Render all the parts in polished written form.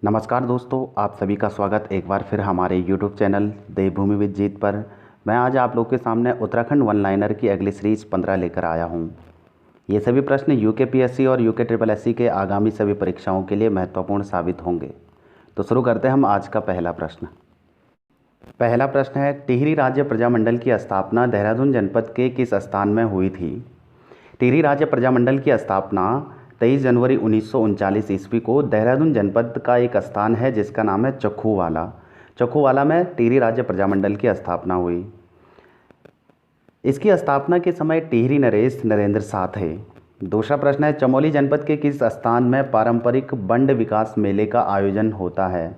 नमस्कार दोस्तों, आप सभी का स्वागत एक बार फिर हमारे YouTube चैनल देवभूमि विद जीत पर। मैं आज आप लोग के सामने उत्तराखंड वन लाइनर की अगली सीरीज 15 लेकर आया हूं। ये सभी प्रश्न यूकेपीएससी और यूके के आगामी सभी परीक्षाओं के लिए महत्वपूर्ण साबित होंगे। तो शुरू करते हैं हम आज का पहला प्रश्न। पहला प्रश्न है, टिहरी राज्य प्रजामंडल की स्थापना देहरादून जनपद के किस स्थान में हुई थी? टिहरी राज्य प्रजामंडल की स्थापना 23 जनवरी 1939 ईस्वी को देहरादून जनपद का एक स्थान है जिसका नाम है चक्खूवाला। चक्खूवाला में टिहरी राज्य प्रजामंडल की स्थापना हुई। इसकी स्थापना के समय टिहरी नरेश नरेंद्र शाह थे। दूसरा प्रश्न है, चमोली जनपद के किस स्थान में पारंपरिक बंड विकास मेले का आयोजन होता है?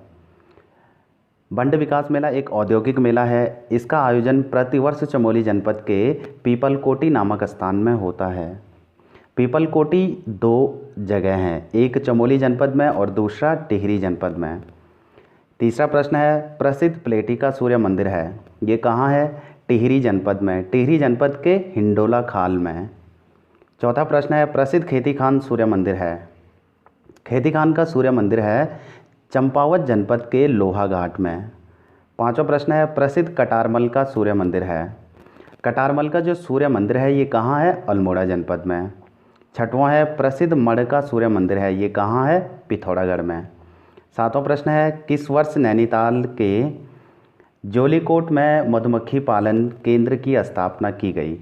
बंड विकास मेला एक औद्योगिक मेला है। इसका आयोजन प्रतिवर्ष चमोली जनपद के पीपलकोटी नामक स्थान में होता है। पीपलकोटी दो जगह हैं, एक चमोली जनपद में और दूसरा टिहरी जनपद में। तीसरा प्रश्न है, प्रसिद्ध प्लेटिका सूर्य मंदिर है, ये कहाँ है? टिहरी जनपद में, टिहरी जनपद के हिंडोला खाल में। चौथा प्रश्न है, प्रसिद्ध खेती खान सूर्य मंदिर है, खेती खान का सूर्य मंदिर है चंपावत जनपद के लोहाघाट में। पांचवा प्रश्न है, प्रसिद्ध कटारमल का सूर्य मंदिर है, कटारमल का जो सूर्य मंदिर है ये कहाँ है? अल्मोड़ा जनपद में। छठवां है, प्रसिद्ध मढ़ का सूर्य मंदिर है, ये कहाँ है? पिथौरागढ़ में। सातवां प्रश्न है, किस वर्ष नैनीताल के जोलीकोट में मधुमक्खी पालन केंद्र की स्थापना की गई?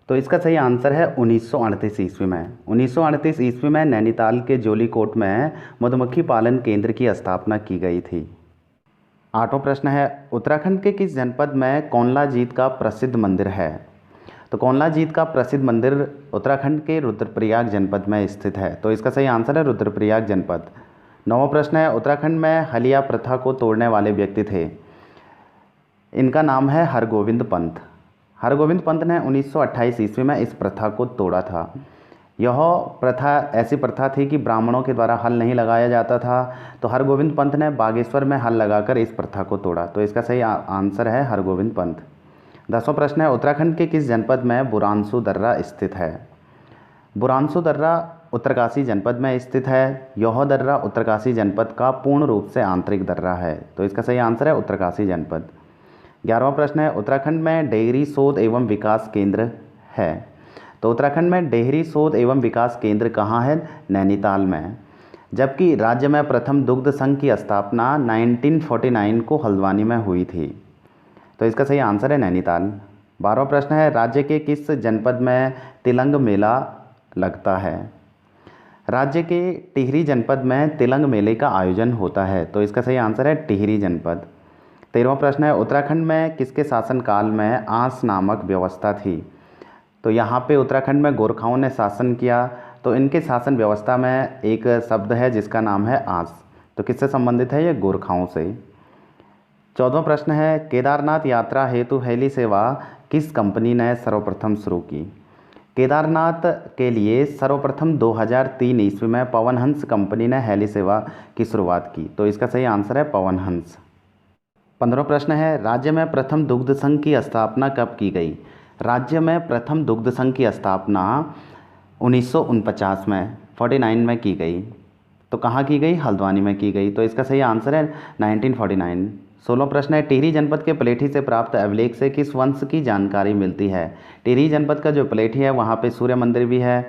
तो इसका सही आंसर है 1938 ईस्वी में। 1938 ईस्वी में नैनीताल के जोलीकोट में मधुमक्खी पालन केंद्र की स्थापना की गई थी। आठवां प्रश्न है, उत्तराखंड के किस जनपद में कौनलाजीत का प्रसिद्ध मंदिर है? तो कौनलाजीत का प्रसिद्ध मंदिर उत्तराखंड के रुद्रप्रयाग जनपद में स्थित है। तो इसका सही आंसर है रुद्रप्रयाग जनपद। नौवां प्रश्न है, उत्तराखंड में हलिया प्रथा को तोड़ने वाले व्यक्ति थे, इनका नाम है हरगोविंद पंत। हरगोविंद पंत ने 1928 ईस्वी में इस प्रथा को तोड़ा था। यह प्रथा ऐसी प्रथा थी कि ब्राह्मणों के द्वारा हल नहीं लगाया जाता था, तो हरगोविंद पंत ने बागेश्वर में हल लगाकर इस प्रथा को तोड़ा। तो इसका सही आंसर है हरगोविंद पंत। 10वां प्रश्न है, उत्तराखंड के किस जनपद में बुरांसू दर्रा स्थित है? बुरांसू दर्रा उत्तरकाशी जनपद में स्थित है। यह दर्रा उत्तरकाशी जनपद का पूर्ण रूप से आंतरिक दर्रा है। तो इसका सही आंसर है उत्तरकाशी जनपद। 11वां प्रश्न है, उत्तराखंड में डेयरी शोध एवं विकास केंद्र है। तो उत्तराखंड में डेयरी शोध एवं विकास केंद्र कहाँ है? नैनीताल में। जबकि राज्य में प्रथम दुग्ध संघ की स्थापना 1949 को हल्द्वानी में हुई थी। तो इसका सही आंसर है नैनीताल। 12वां प्रश्न है, राज्य के किस जनपद में तिलंग मेला लगता है? राज्य के टिहरी जनपद में तिलंग मेले का आयोजन होता है। तो इसका सही आंसर है टिहरी जनपद। 13वां प्रश्न है, उत्तराखंड में किसके शासनकाल में आंस नामक व्यवस्था थी? तो यहाँ पे उत्तराखंड में गोरखाओं ने शासन किया, तो इनके शासन व्यवस्था में एक शब्द है जिसका नाम है आंस। तो किससे संबंधित है? ये गोरखाओं से। 14वां प्रश्न है, केदारनाथ यात्रा हेतु हेली सेवा किस कंपनी ने सर्वप्रथम शुरू की? केदारनाथ के लिए सर्वप्रथम 2003 ईस्वी में पवन हंस कंपनी ने हेली सेवा की शुरुआत की। तो इसका सही आंसर है पवन हंस। 15वां प्रश्न है, राज्य में प्रथम दुग्ध संघ की स्थापना कब की गई? राज्य में प्रथम दुग्ध संघ की स्थापना 1949 में 49 में की गई। तो कहाँ की गई? हल्द्वानी में की गई। तो इसका सही आंसर है 1949। 16वां प्रश्न है, टिहरी जनपद के प्लेठी से प्राप्त अभिलेख से किस वंश की जानकारी मिलती है? टिहरी जनपद का जो प्लेठी है वहाँ पे सूर्य मंदिर भी है,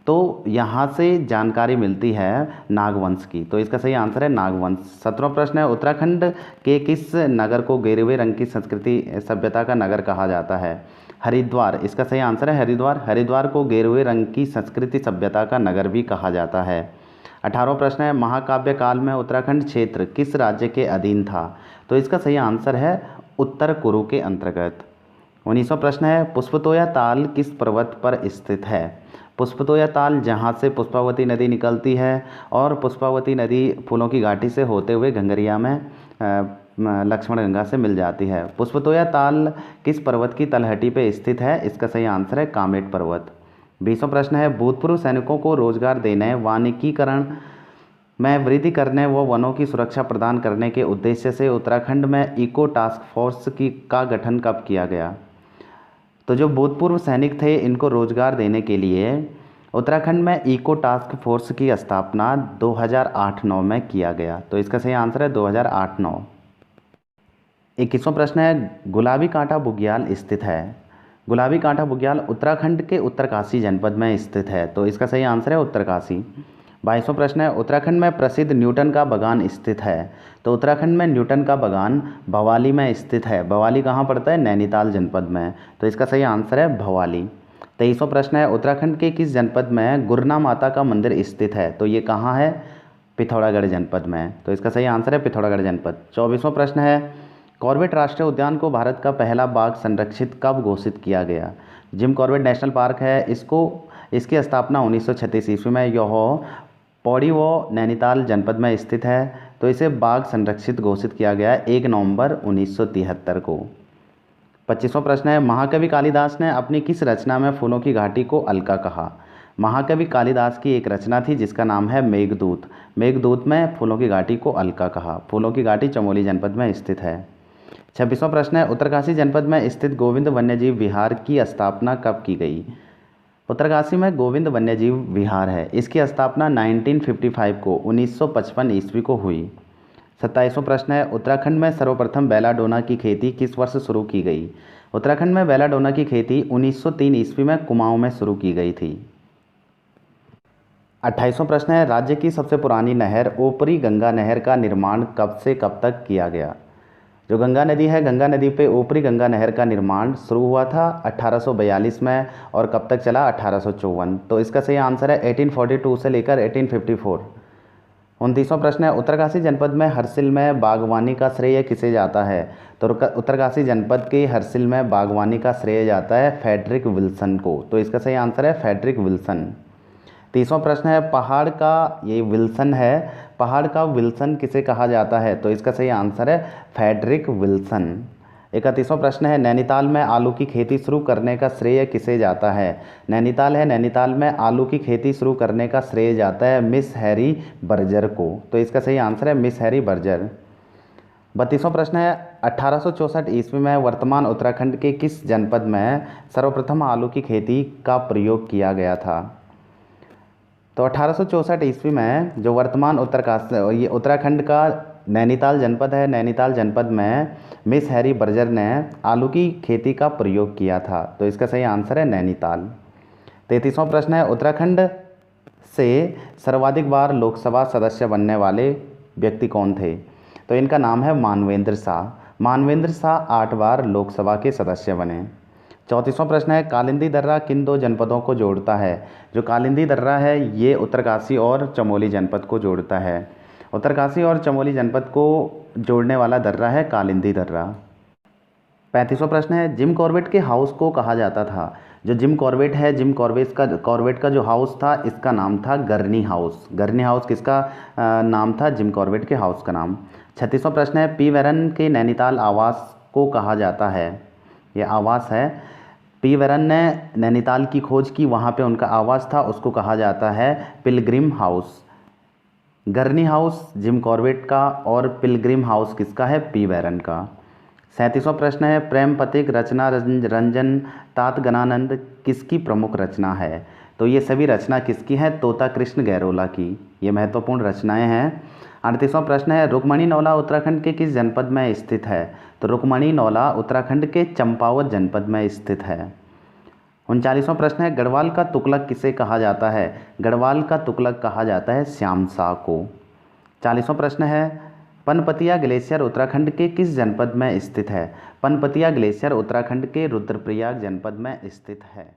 तो यहाँ से जानकारी मिलती है नागवंश की। तो इसका सही आंसर है नागवंश। 17वां प्रश्न है, उत्तराखंड के किस नगर को गेरुए रंग की संस्कृति सभ्यता का नगर कहा जाता है? हरिद्वार। इसका सही आंसर है हरिद्वार। हरिद्वार को गेरुए रंग की संस्कृति सभ्यता का नगर भी कहा जाता है। 18वां प्रश्न है, महाकाव्य काल में उत्तराखंड क्षेत्र किस राज्य के अधीन था? तो इसका सही आंसर है उत्तर कुरु के अंतर्गत। 19वां प्रश्न है, पुष्पतोया ताल किस पर्वत पर स्थित है? पुष्पतोया ताल जहाँ से पुष्पावती नदी निकलती है और पुष्पावती नदी फूलों की घाटी से होते हुए घंगरिया में लक्ष्मण गंगा से मिल जाती है। पुष्पतोया ताल किस पर्वत की तलहटी पर स्थित है? इसका सही आंसर है कामेट पर्वत। 20वां प्रश्न है, भूतपूर्व सैनिकों को रोजगार देने, वानिकीकरण में वृद्धि करने व वनों की सुरक्षा प्रदान करने के उद्देश्य से उत्तराखंड में इको टास्क फोर्स का गठन कब किया गया? तो जो भूतपूर्व सैनिक थे इनको रोजगार देने के लिए उत्तराखंड में इको टास्क फोर्स की स्थापना 2008-9 में किया गया। तो इसका सही आंसर है 2008-9। 21वां प्रश्न है, गुलाबी कांटा बुग्याल स्थित है। गुलाबी कांटा बुग्याल उत्तराखंड के उत्तरकाशी जनपद में स्थित है। तो इसका सही आंसर है उत्तरकाशी। 22वां प्रश्न है, उत्तराखंड में प्रसिद्ध न्यूटन का बागान स्थित है। तो उत्तराखंड में न्यूटन का बागान भवाली में स्थित है। भवाली कहाँ पड़ता है? नैनीताल जनपद में। तो इसका सही आंसर है भवाली। 23वां प्रश्न है, उत्तराखंड के किस जनपद में गुरना माता का मंदिर स्थित है? तो ये कहाँ है? पिथौरागढ़ जनपद में। तो इसका सही आंसर है पिथौरागढ़ जनपद। 24वां प्रश्न है, कॉर्बेट राष्ट्रीय उद्यान को भारत का पहला बाघ संरक्षित कब घोषित किया गया? जिम कॉर्बेट नेशनल पार्क है, इसकी स्थापना 1936 ईस्वी में यह पौड़ी व नैनीताल जनपद में स्थित है। तो इसे बाघ संरक्षित घोषित किया गया 1 नवंबर 1973 को। 25वां प्रश्न है, महाकवि कालिदास ने अपनी किस रचना में फूलों की घाटी को अलका कहा? महाकवि कालिदास की एक रचना थी जिसका नाम है मेघदूत। मेघदूत में फूलों की घाटी को अलका कहा। फूलों की घाटी चमोली जनपद में स्थित है। 26वां प्रश्न है, उत्तरकाशी जनपद में स्थित गोविंद वन्यजीव विहार की स्थापना कब की गई? उत्तरकाशी में गोविंद वन्यजीव विहार है, इसकी स्थापना 1955 को 1955 ईस्वी को हुई। 27वां प्रश्न है, उत्तराखंड में सर्वप्रथम बेलाडोना की खेती किस वर्ष शुरू की गई? उत्तराखंड में बेलाडोना की खेती 1903 ईस्वी में कुमाऊं में शुरू की गई थी। 28वां प्रश्न है, राज्य की सबसे पुरानी नहर ऊपरी गंगा नहर का निर्माण कब से कब तक किया गया? जो गंगा नदी है, गंगा नदी पे ऊपरी गंगा नहर का निर्माण शुरू हुआ था 1842 में और कब तक चला? 1854। तो इसका सही आंसर है 1842 से लेकर 1854। 29वां प्रश्न है, उत्तरकाशी जनपद में हरसिल में बागवानी का श्रेय किसे जाता है? तो उत्तरकाशी जनपद के हरसिल में बागवानी का श्रेय जाता है फ्रेडरिक विल्सन को। तो इसका सही आंसर है फ्रेडरिक विल्सन। 30वां प्रश्न है, पहाड़ का ये विल्सन है, पहाड़ का विल्सन किसे कहा जाता है? तो इसका सही आंसर है फ्रेडरिक विल्सन। 31वां प्रश्न है, नैनीताल में आलू की खेती शुरू करने का श्रेय किसे जाता है? नैनीताल है, नैनीताल में आलू की खेती शुरू करने का श्रेय जाता है मिस हैरी बर्जर को। तो इसका सही आंसर है मिस हैरी बर्जर। 32वां प्रश्न है, 1864 ईस्वी में वर्तमान उत्तराखंड के किस जनपद में सर्वप्रथम आलू की खेती का प्रयोग किया गया था? तो 1864 ईस्वी में जो वर्तमान ये उत्तराखंड का नैनीताल जनपद है, नैनीताल जनपद में मिस हैरी बर्जर ने आलू की खेती का प्रयोग किया था। तो इसका सही आंसर है नैनीताल। 33वां प्रश्न है, उत्तराखंड से सर्वाधिक बार लोकसभा सदस्य बनने वाले व्यक्ति कौन थे? तो इनका नाम है मानवेंद्र शाह। मानवेंद्र शाह 8 बार लोकसभा के सदस्य बने। 34वां प्रश्न है, कालिंदी दर्रा किन 2 जनपदों को जोड़ता है? जो कालिंदी दर्रा है ये उत्तरकाशी और चमोली जनपद को जोड़ता है। उत्तरकाशी और चमोली जनपद को जोड़ने वाला दर्रा है कालिंदी दर्रा। 35वां प्रश्न है, जिम कॉर्बेट के हाउस को कहा जाता था? जो जिम कॉर्बेट है, जिम कॉर्बेट का जो हाउस था इसका नाम था गर्नी हाउस। गर्नी हाउस किसका नाम था? जिम कॉर्बेट के हाउस का नाम। 36वां प्रश्न है, पी वेरन के नैनीताल आवास को कहा जाता है? ये आवास है, पी वेरन ने नैनीताल की खोज की, वहाँ पे उनका आवास था, उसको कहा जाता है Pilgrim house. गर्नी house Jim Corbett का और पिलग्रिम हाउस किसका है? पी वेरन का। 37वां प्रश्न है, प्रेम पथिक, रचना रंजन, तात गणानंद किसकी प्रमुख रचना है? तो ये सभी रचना किसकी है? तोता कृष्ण गैरोला की। ये महत्वपूर्ण रचनाएं हैं। 38वां प्रश्न है, रुक्मणी नौला उत्तराखंड के किस जनपद में स्थित है? तो रुक्मणी नौला उत्तराखंड के चंपावत जनपद में स्थित है। 39वां प्रश्न है, गढ़वाल का तुगलक किसे कहा जाता है? गढ़वाल का तुगलक कहा जाता है श्याम शाह को। 40वां प्रश्न है, पनपतिया ग्लेशियर उत्तराखंड के किस जनपद में स्थित है? पनपतिया ग्लेशियर उत्तराखंड के रुद्रप्रयाग जनपद में स्थित है।